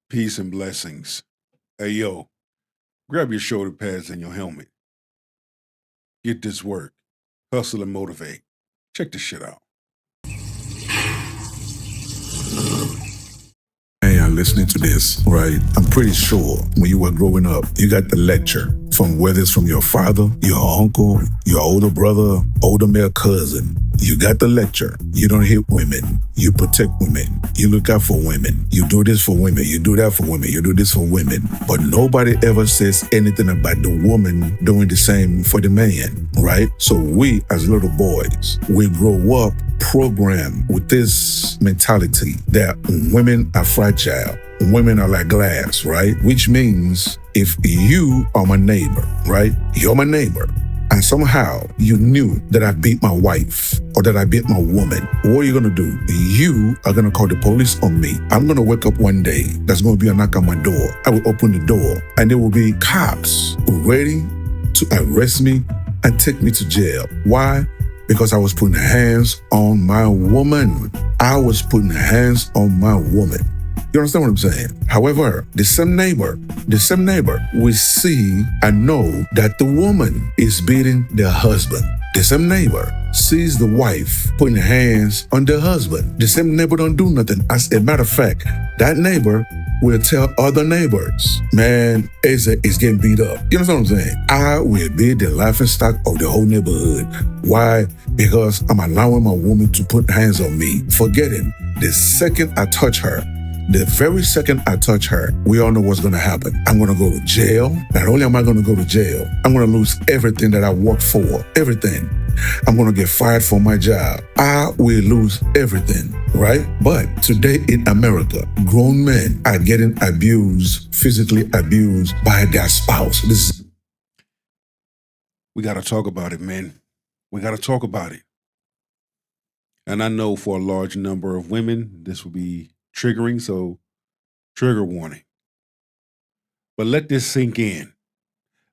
Peace and blessings. Hey, yo, grab your shoulder pads and your helmet. Get this work. Hustle and motivate. Check this shit out. Hey, I'm listening to this, right? I'm pretty sure when you were growing up, you got the lecture from whether it's from your father, your uncle, your older brother, older male cousin. You got the lecture. You don't hit women. You protect women. You look out for women. You do this for women. You do that for women. You do this for women. But nobody ever says anything about the woman doing the same for the man, right? So we, as little boys, we grow up programmed with this mentality that women are fragile. Women are like glass, right? Which means if you are my neighbor, right? You're my neighbor. And somehow you knew that I beat my wife or that I beat my woman. What are you going to do? You are going to call the police on me. I'm going to wake up one day. There's going to be a knock on my door. I will open the door and there will be cops ready to arrest me and take me to jail. Why? Because I was putting hands on my woman. I was putting hands on my woman. You understand what I'm saying? However, the same neighbor will see and know that the woman is beating their husband. The same neighbor sees the wife putting hands on the husband. The same neighbor don't do nothing. As a matter of fact, that neighbor will tell other neighbors, man, Asa is getting beat up. You know what I'm saying? I will be the laughingstock of the whole neighborhood. Why? Because I'm allowing my woman to put hands on me. Forgetting the second I touch her, the very second I touch her, we all know what's going to happen. I'm going to go to jail. Not only am I going to go to jail, I'm going to lose everything that I worked for. Everything. I'm going to get fired from my job. I will lose everything, right? But today in America, grown men are getting abused, physically abused by their spouse. We got to talk about it, man. We got to talk about it. And I know for a large number of women, this will be triggering, so trigger warning. But let this sink in.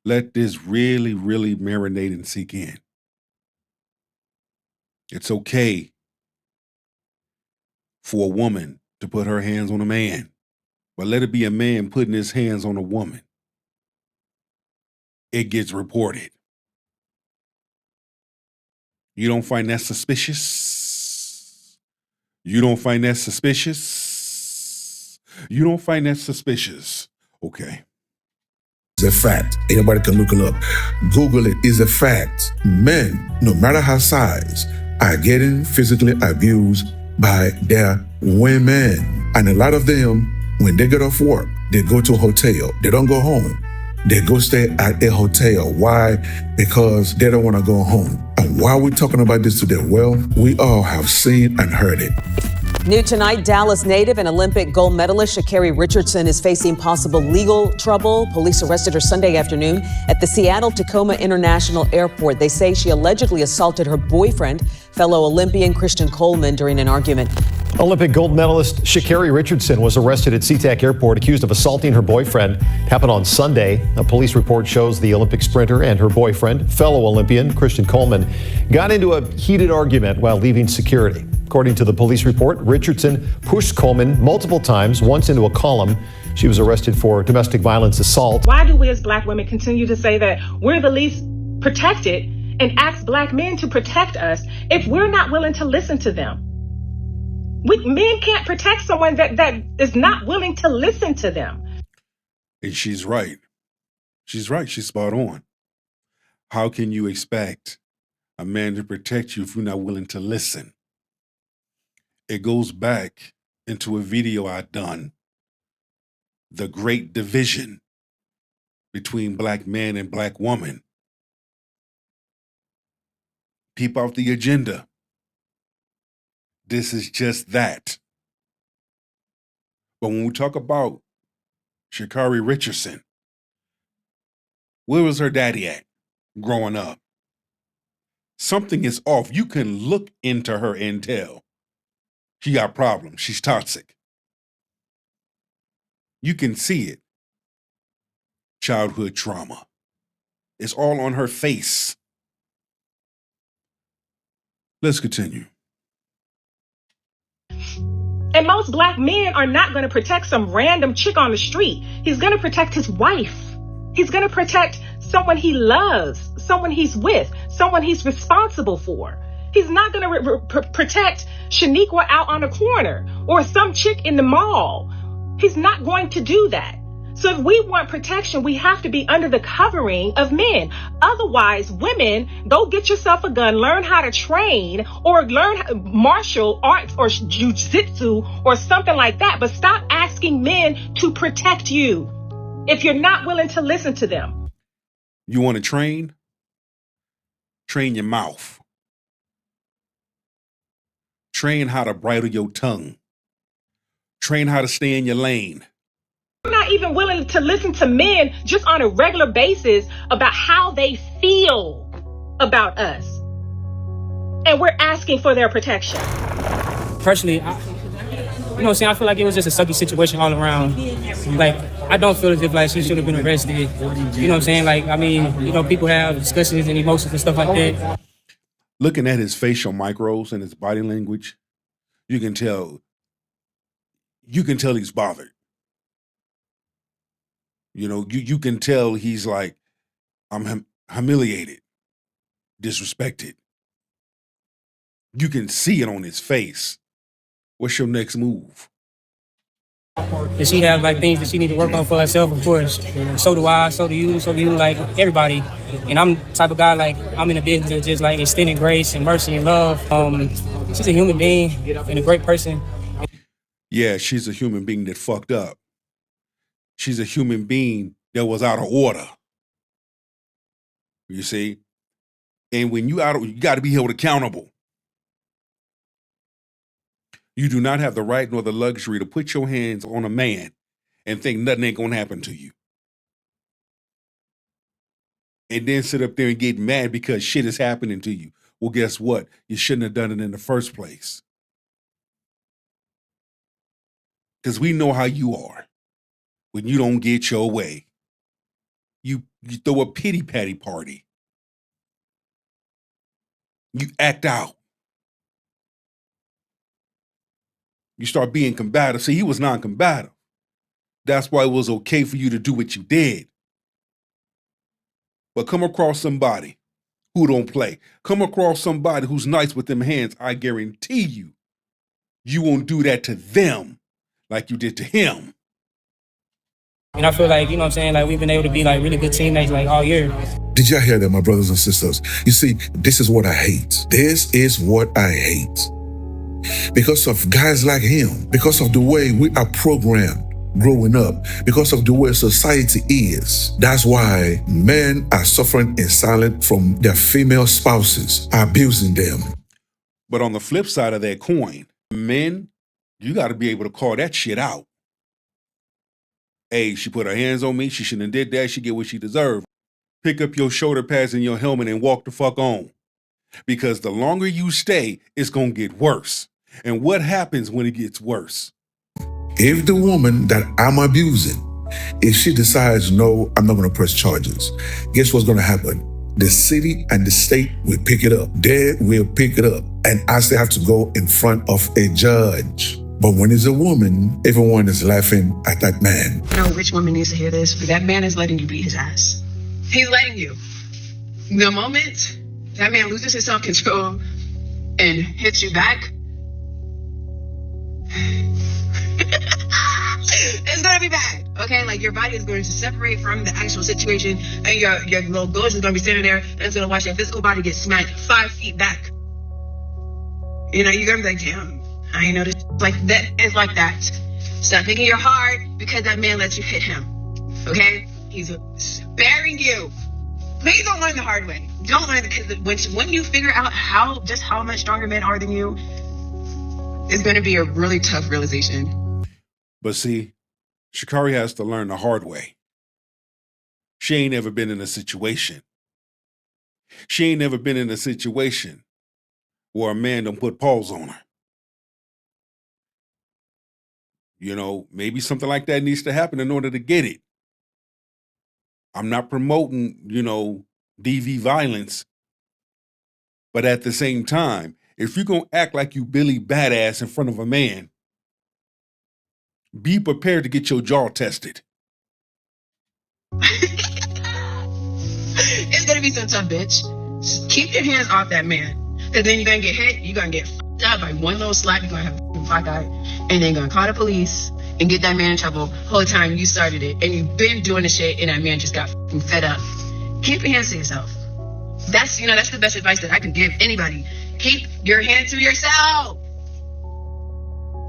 Let this really, really marinate and sink in. It's okay for a woman to put her hands on a man, but let it be a man putting his hands on a woman. It gets reported. You don't find that suspicious? You don't find that suspicious? You don't find that suspicious? Okay. It's a fact. Anybody can look it up. Google it. It's a fact. Men, no matter how size, are getting physically abused by their women. And a lot of them, when they get off work, they go to a hotel. They don't go home. They go stay at a hotel. Why? Because they don't want to go home. And why are we talking about this today? Well, we all have seen and heard it. New tonight, Dallas native and Olympic gold medalist Sha'Carri Richardson is facing possible legal trouble. Police arrested her Sunday afternoon at the Seattle-Tacoma International Airport. They say she allegedly assaulted her boyfriend, fellow Olympian Christian Coleman, during an argument. Olympic gold medalist Sha'Carri Richardson was arrested at SeaTac Airport accused of assaulting her boyfriend. It happened on Sunday. A police report shows the Olympic sprinter and her boyfriend, fellow Olympian Christian Coleman, got into a heated argument while leaving security. According to the police report, Richardson pushed Coleman multiple times, once into a column. She was arrested for domestic violence assault. Why do we as Black women continue to say that we're the least protected and ask Black men to protect us if we're not willing to listen to them? Men can't protect someone that is not willing to listen to them. And she's right. She's right. She's spot on. How can you expect a man to protect you if you're not willing to listen? It goes back into a video I've done, the great division between Black man and Black woman. Peep out the agenda. This is just that. But when we talk about Sha'Carri Richardson, where was her daddy at growing up? Something is off. You can look into her and tell. She got problems. She's toxic. You can see it. Childhood trauma. It's all on her face. Let's continue. And most black men are not going to protect some random chick on the street. He's going to protect his wife. He's going to protect someone he loves, someone he's with, someone he's responsible for. He's not going to protect Shaniqua out on the corner or some chick in the mall. He's not going to do that. So if we want protection, we have to be under the covering of men. Otherwise, women, go get yourself a gun, learn how to train, or learn martial arts or jiu-jitsu or something like that. But stop asking men to protect you if you're not willing to listen to them. You want to train? Train your mouth. Train how to bridle your tongue. Train how to stay in your lane. I'm not even willing to listen to men just on a regular basis about how they feel about us. And we're asking for their protection. Personally, I feel like it was just a sucky situation all around. Like, I don't feel as if like she should have been arrested. You know what I'm saying? Like, I mean, people have discussions and emotions and stuff like that. Looking at his facial micros and his body language, you can tell he's bothered. You can tell he's like, I'm humiliated, disrespected. You can see it on his face. What's your next move? And she have like things that she need to work on for herself, of course. So do I, so do you, like everybody. And I'm the type of guy, like, I'm in a business of just like extending grace and mercy and love. She's a human being and a great person. Yeah, she's a human being that fucked up. She's a human being that was out of order. You see? And when you got to be held accountable. You do not have the right nor the luxury to put your hands on a man and think nothing ain't gonna happen to you. And then sit up there and get mad because shit is happening to you. Well, guess what? You shouldn't have done it in the first place. Because we know how you are. When you don't get your way, you throw a pity-patty party. You act out. You start being combative. See, he was non-combative. That's why it was okay for you to do what you did. But come across somebody who don't play. Come across somebody who's nice with them hands. I guarantee you won't do that to them like you did to him. And I feel like, like we've been able to be like really good teammates like all year. Did y'all hear that, my brothers and sisters? You see, this is what I hate. This is what I hate. Because of guys like him, because of the way we are programmed growing up, because of the way society is. That's why men are suffering in silence from their female spouses, abusing them. But on the flip side of that coin, men, you got to be able to call that shit out. Hey, she put her hands on me. She shouldn't have did that. She get what she deserved. Pick up your shoulder pads and your helmet and walk the fuck on. Because the longer you stay, it's going to get worse. And what happens when it gets worse? If the woman that I'm abusing, if she decides, no, I'm not going to press charges, guess what's going to happen? The city and the state will pick it up. They will pick it up. And I still have to go in front of a judge. But when it's a woman, everyone is laughing at that man. I know which woman needs to hear this, but that man is letting you beat his ass. He's letting you. The moment that man loses his self-control and hits you back, it's gonna be bad, okay? Like, your body is going to separate from the actual situation, and your little ghost is gonna be standing there, and it's gonna watch your physical body get smacked 5 feet back. You're gonna be like, damn, I ain't noticed. Like, that is like that. Stop thinking you're hard because that man lets you hit him, okay? He's sparing you. Please don't learn the hard way. Don't learn, because when you figure out how much stronger men are than you, it's going to be a really tough realization. But see, Sha'Carri has to learn the hard way. She ain't ever been in a situation. She ain't never been in a situation where a man done put paws on her. Maybe something like that needs to happen in order to get it. I'm not promoting, DV violence. But at the same time, If you're going to act like you Billy Badass in front of a man, be prepared to get your jaw tested. It's gonna be some tough, bitch. Just keep your hands off that man. Because then you're gonna get hit, you're gonna get fucked up by one little slap, you're gonna have a black eye, and then gonna call the police and get that man in trouble the whole time you started it. And you've been doing the shit and that man just got fed up. Keep your hands to yourself. That's the best advice that I can give anybody. Keep your hands to yourself.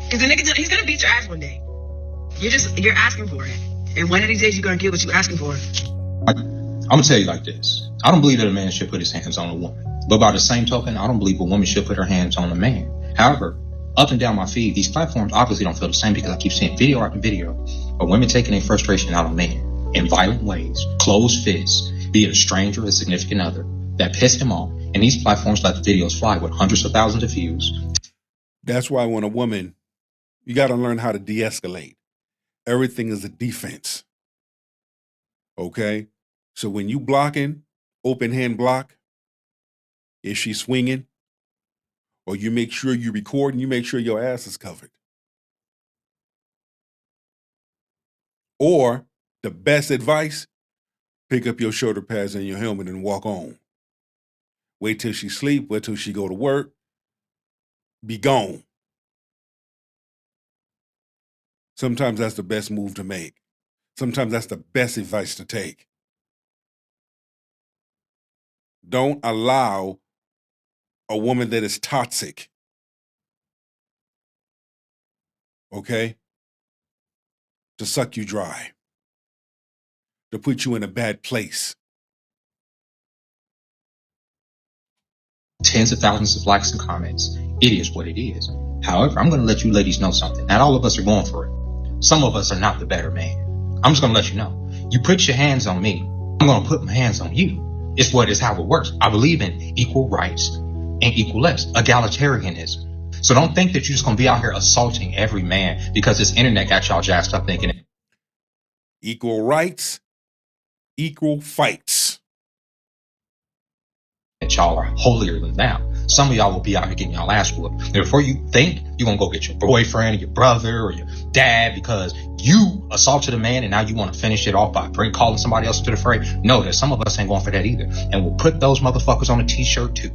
Because the nigga, he's gonna beat your ass one day. You're asking for it. And one of these days you're gonna get what you're asking for. I'm gonna tell you like this. I don't believe that a man should put his hands on a woman. But by the same token, I don't believe a woman should put her hands on a man. However, up and down my feed, these platforms obviously don't feel the same because I keep seeing video after video of women taking their frustration out on men in violent ways, closed fists, be it a stranger or a significant other, that piss him off. And these platforms let the videos fly with hundreds of thousands of views. That's why when a woman, you got to learn how to de-escalate. Everything is a defense. Okay? So when you blocking, open hand block, is she swinging? Or you make sure you record and you make sure your ass is covered. Or the best advice, pick up your shoulder pads and your helmet and walk on. Wait till she sleep, wait till she go to work, be gone. Sometimes that's the best move to make. Sometimes that's the best advice to take. Don't allow a woman that is toxic, okay, to suck you dry, to put you in a bad place. Tens of thousands of likes and comments. It is what it is. However, I'm going to let you ladies know something. Not all of us are going for it. Some of us are not the better man. I'm just going to let you know. You put your hands on me, I'm going to put my hands on you. It's what is how it works. I believe in equal rights and equal less, egalitarianism. So don't think that you're just going to be out here assaulting every man because this internet got y'all jazzed up thinking it. Equal rights, equal fights. That y'all are holier than thou. Some of y'all will be out here getting y'all ass whooped. And before you think you're going to go get your boyfriend or your brother or your dad because you assaulted a man and now you want to finish it off by calling somebody else into the fray. No, that some of us ain't going for that either. And we'll put those motherfuckers on a t-shirt too.